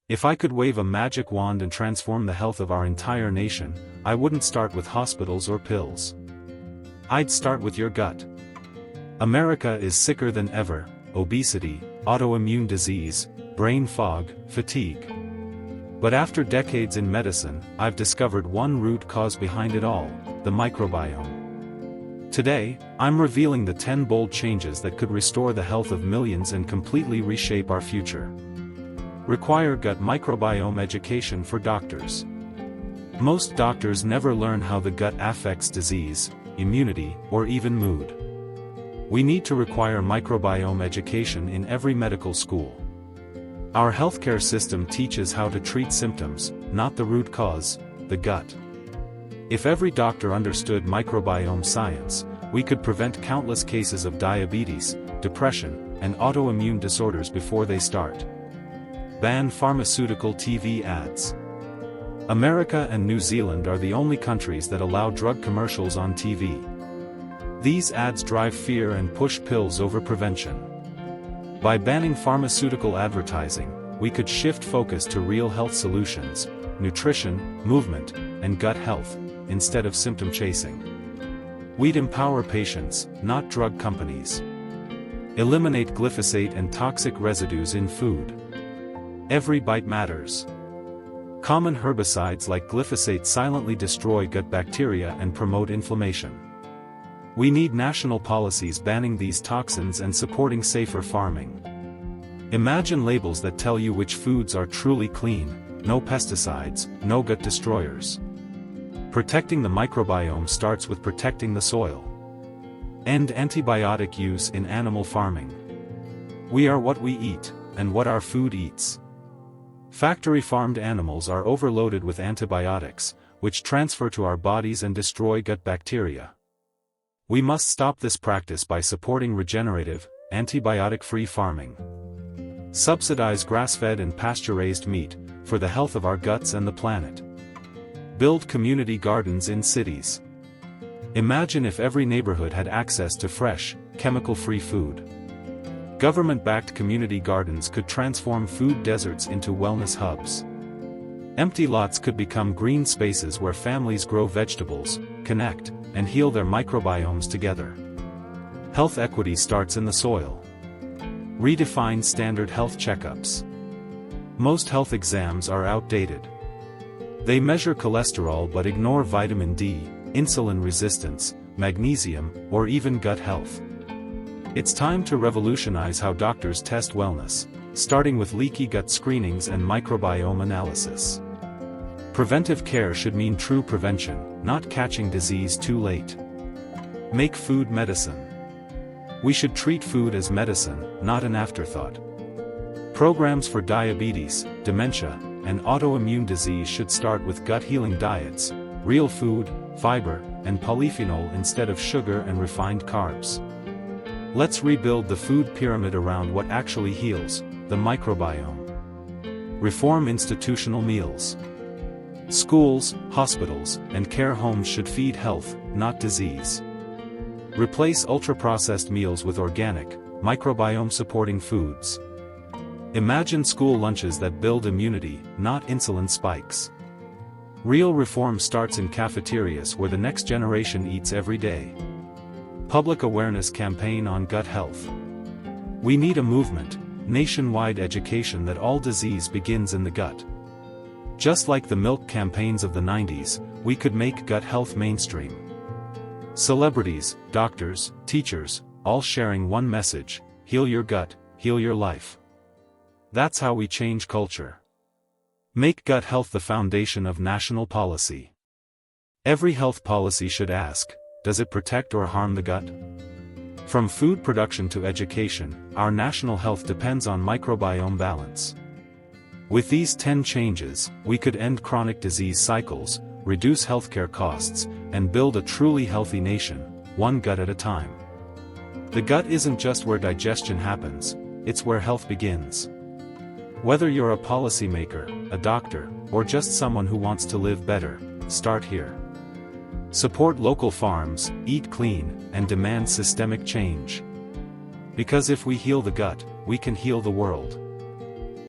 If I could wave a magic wand and transform the health of our entire nation, I wouldn't start with hospitals or pills. I'd start with your gut. America is sicker than ever: obesity, autoimmune disease, brain fog, fatigue. But after decades in medicine, I've discovered one root cause behind it all: the microbiome. Today, I'm revealing the 10 bold changes that could restore the health of millions and completely reshape our future. Require gut microbiome education for doctors. Most doctors never learn how the gut affects disease, immunity, or even mood. We need to require microbiome education in every medical school. Our healthcare system teaches how to treat symptoms, not the root cause, the gut. If every doctor understood microbiome science, we could prevent countless cases of diabetes, depression, and autoimmune disorders before they start. Ban pharmaceutical TV ads. America and New Zealand are the only countries that allow drug commercials on TV. These ads drive fear and push pills over prevention. By banning pharmaceutical advertising, we could shift focus to real health solutions: nutrition, movement, and gut health, instead of symptom chasing. We'd empower patients, not drug companies. Eliminate glyphosate and toxic residues in food. Every bite matters. Common herbicides like glyphosate silently destroy gut bacteria and promote inflammation. We need national policies banning these toxins and supporting safer farming. Imagine labels that tell you which foods are truly clean: no pesticides, no gut destroyers. Protecting the microbiome starts with protecting the soil. End antibiotic use in animal farming. We are what we eat, and what our food eats. Factory-farmed animals are overloaded with antibiotics, which transfer to our bodies and destroy gut bacteria. We must stop this practice by supporting regenerative, antibiotic-free farming. Subsidize grass-fed and pasture-raised meat, for the health of our guts and the planet. Build community gardens in cities. Imagine if every neighborhood had access to fresh, chemical-free food. Government-backed community gardens could transform food deserts into wellness hubs. Empty lots could become green spaces where families grow vegetables, connect, and heal their microbiomes together. Health equity starts in the soil. Redefine standard health checkups. Most health exams are outdated. They measure cholesterol but ignore vitamin D, insulin resistance, magnesium, or even gut health. It's time to revolutionize how doctors test wellness, starting with leaky gut screenings and microbiome analysis. Preventive care should mean true prevention, not catching disease too late. Make food medicine. We should treat food as medicine, not an afterthought. Programs for diabetes, dementia, and autoimmune disease should start with gut-healing diets, real food, fiber, and polyphenol instead of sugar and refined carbs. Let's rebuild the food pyramid around what actually heals, the microbiome. Reform institutional meals. Schools, hospitals, and care homes should feed health, not disease. Replace ultra-processed meals with organic, microbiome-supporting foods. Imagine school lunches that build immunity, not insulin spikes. Real reform starts in cafeterias where the next generation eats every day. Public awareness campaign on gut health. We need a movement, nationwide education that all disease begins in the gut. Just like the milk campaigns of the 90s, we could make gut health mainstream. Celebrities, doctors, teachers, all sharing one message: heal your gut, heal your life. That's how we change culture. Make gut health the foundation of national policy. Every health policy should ask, does it protect or harm the gut? From food production to education, our national health depends on microbiome balance. With these 10 changes, we could end chronic disease cycles, reduce healthcare costs, and build a truly healthy nation, one gut at a time. The gut isn't just where digestion happens, it's where health begins. Whether you're a policymaker, a doctor, or just someone who wants to live better, start here. Support local farms, eat clean, and demand systemic change. Because if we heal the gut, we can heal the world.